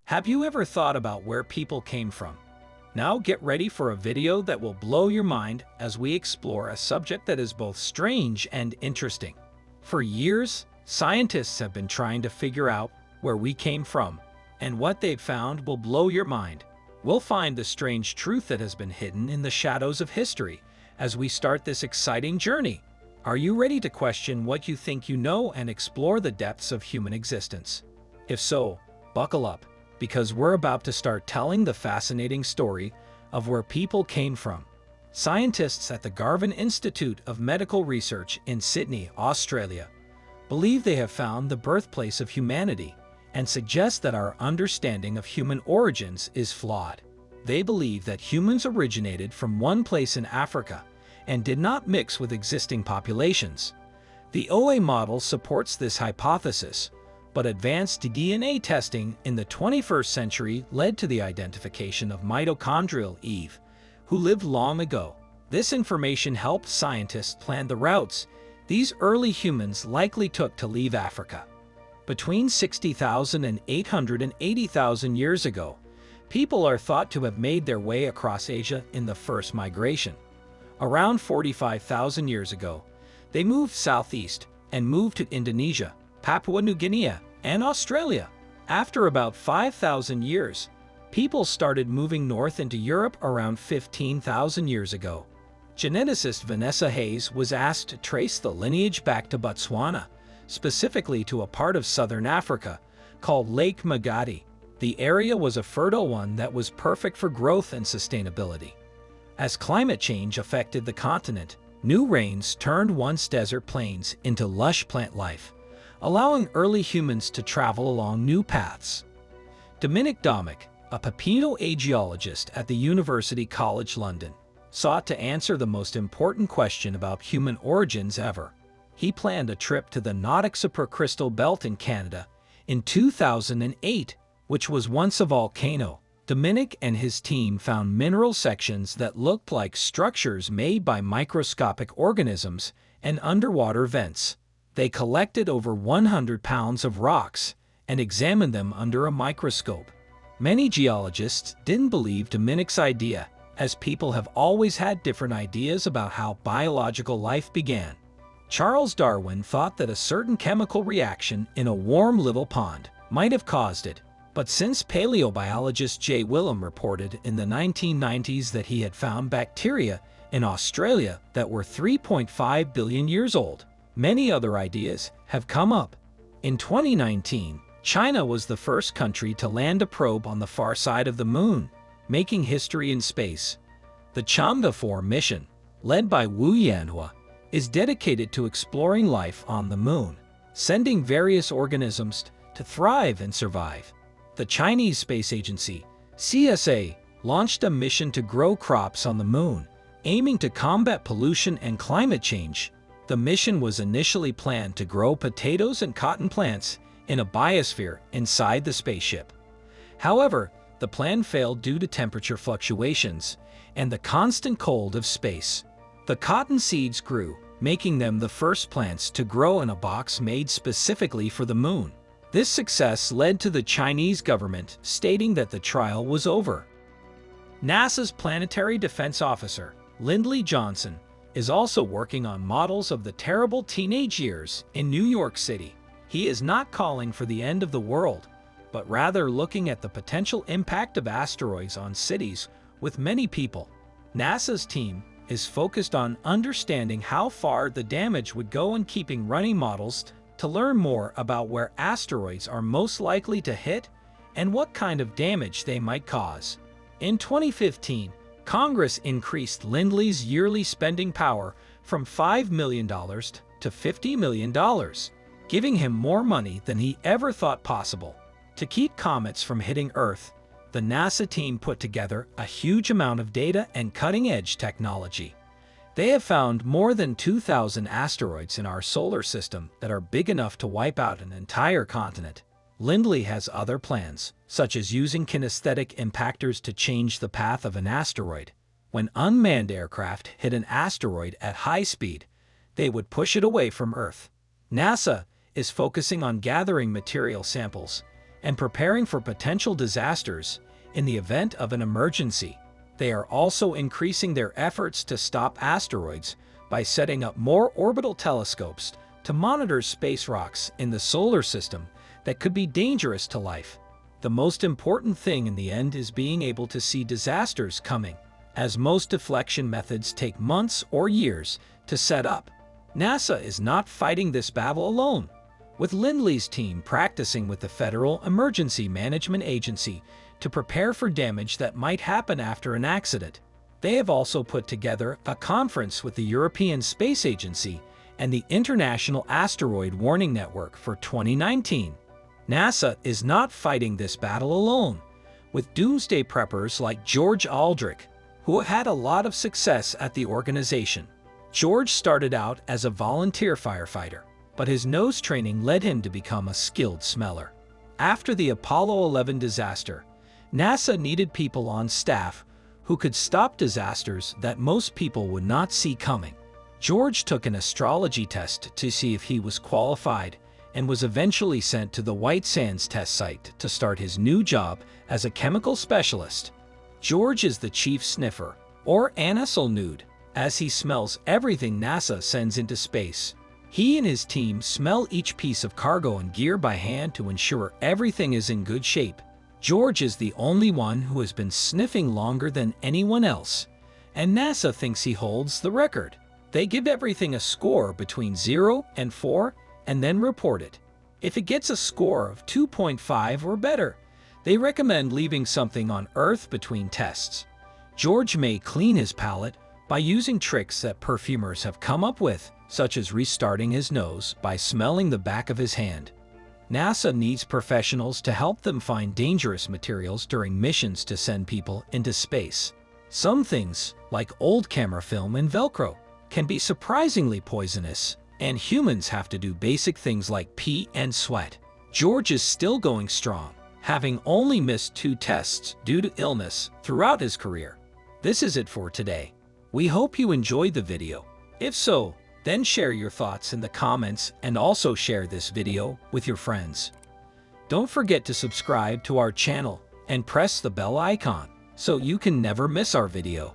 Have you ever thought about where people came from? Now get ready for a video that will blow your mind as we explore a subject that is both strange and interesting. For years, scientists have been trying to figure out where we came from, and what they've found will blow your mind. We'll find the strange truth that has been hidden in the shadows of history as we start this exciting journey. Are you ready to question what you think you know and explore the depths of human existence? If so, buckle up, because we're about to start telling the fascinating story of where people came from. Scientists at the Garvan Institute of Medical Research in Sydney, Australia, believe they have found the birthplace of humanity and suggest that our understanding of human origins is flawed. They believe that humans originated from one place in Africa and did not mix with existing populations. The OA model supports this hypothesis, but advanced DNA testing in the 21st century led to the identification of mitochondrial Eve, who lived long ago. This information helped scientists plan the routes these early humans likely took to leave Africa. Between 60,000 and 880,000 years ago, people are thought to have made their way across Asia in the first migration. Around 45,000 years ago, they moved southeast and moved to Indonesia, Papua New Guinea, and Australia. After about 5,000 years, people started moving north into Europe around 15,000 years ago. Geneticist Vanessa Hayes was asked to trace the lineage back to Botswana, specifically to a part of southern Africa called Lake Magadi. The area was a fertile one that was perfect for growth and sustainability. As climate change affected the continent, new rains turned once desert plains into lush plant life, allowing early humans to travel along new paths. Dominic Domick, a papino-geologist at the University College London, sought to answer the most important question about human origins ever. He planned a trip to the Nordic Supercrystal Belt in Canada in 2008, which was once a volcano. Dominic and his team found mineral sections that looked like structures made by microscopic organisms and underwater vents. They collected over 100 pounds of rocks and examined them under a microscope. Many geologists didn't believe Dominic's idea, as people have always had different ideas about how biological life began. Charles Darwin thought that a certain chemical reaction in a warm little pond might have caused it, but since paleobiologist J. Willem reported in the 1990s that he had found bacteria in Australia that were 3.5 billion years old, many other ideas have come up. In 2019, China was the first country to land a probe on the far side of the moon, making history in space. The Chang'e 4 mission, led by Wu Yanhua, is dedicated to exploring life on the moon, sending various organisms to thrive and survive. The Chinese Space Agency, CSA, launched a mission to grow crops on the moon, aiming to combat pollution and climate change. The mission was initially planned to grow potatoes and cotton plants in a biosphere inside the spaceship. However, the plan failed due to temperature fluctuations and the constant cold of space. The cotton seeds grew, making them the first plants to grow in a box made specifically for the moon. This success led to the Chinese government stating that the trial was over. NASA's planetary defense officer, Lindley Johnson, is also working on models of the terrible teenage years in New York City. He is not calling for the end of the world, but rather looking at the potential impact of asteroids on cities with many people. NASA's team is focused on understanding how far the damage would go and keeping running models to learn more about where asteroids are most likely to hit and what kind of damage they might cause. In 2015, Congress increased Lindley's yearly spending power from $5 million to $50 million, giving him more money than he ever thought possible. To keep comets from hitting Earth, the NASA team put together a huge amount of data and cutting-edge technology. They have found more than 2,000 asteroids in our solar system that are big enough to wipe out an entire continent. Lindley has other plans, such as using kinesthetic impactors to change the path of an asteroid. When unmanned aircraft hit an asteroid at high speed, they would push it away from Earth. NASA is focusing on gathering material samples and preparing for potential disasters in the event of an emergency. They are also increasing their efforts to stop asteroids by setting up more orbital telescopes to monitor space rocks in the solar system that could be dangerous to life. The most important thing in the end is being able to see disasters coming, as most deflection methods take months or years to set up. NASA is not fighting this battle alone, with Lindley's team practicing with the Federal Emergency Management Agency to prepare for damage that might happen after an accident. They have also put together a conference with the European Space Agency and the International Asteroid Warning Network for 2019. NASA is not fighting this battle alone, with doomsday preppers like George Aldrich, who had a lot of success at the organization. George started out as a volunteer firefighter, but his nose training led him to become a skilled smeller. After the Apollo 11 disaster, NASA needed people on staff who could stop disasters that most people would not see coming. George took an astrology test to see if he was qualified and was eventually sent to the White Sands test site to start his new job as a chemical specialist. George is the chief sniffer, or anisole nude, as he smells everything NASA sends into space. He and his team smell each piece of cargo and gear by hand to ensure everything is in good shape. George is the only one who has been sniffing longer than anyone else, and NASA thinks he holds the record. They give everything a score between 0 and 4 and then report it. If it gets a score of 2.5 or better, they recommend leaving something on Earth between tests. George may clean his palate by using tricks that perfumers have come up with, such as restarting his nose by smelling the back of his hand. NASA needs professionals to help them find dangerous materials during missions to send people into space. Some things, like old camera film and Velcro, can be surprisingly poisonous, and humans have to do basic things like pee and sweat. George is still going strong, having only missed 2 tests due to illness throughout his career. This is it for today. We hope you enjoyed the video. If so, then share your thoughts in the comments and also share this video with your friends. Don't forget to subscribe to our channel and press the bell icon so you can never miss our video.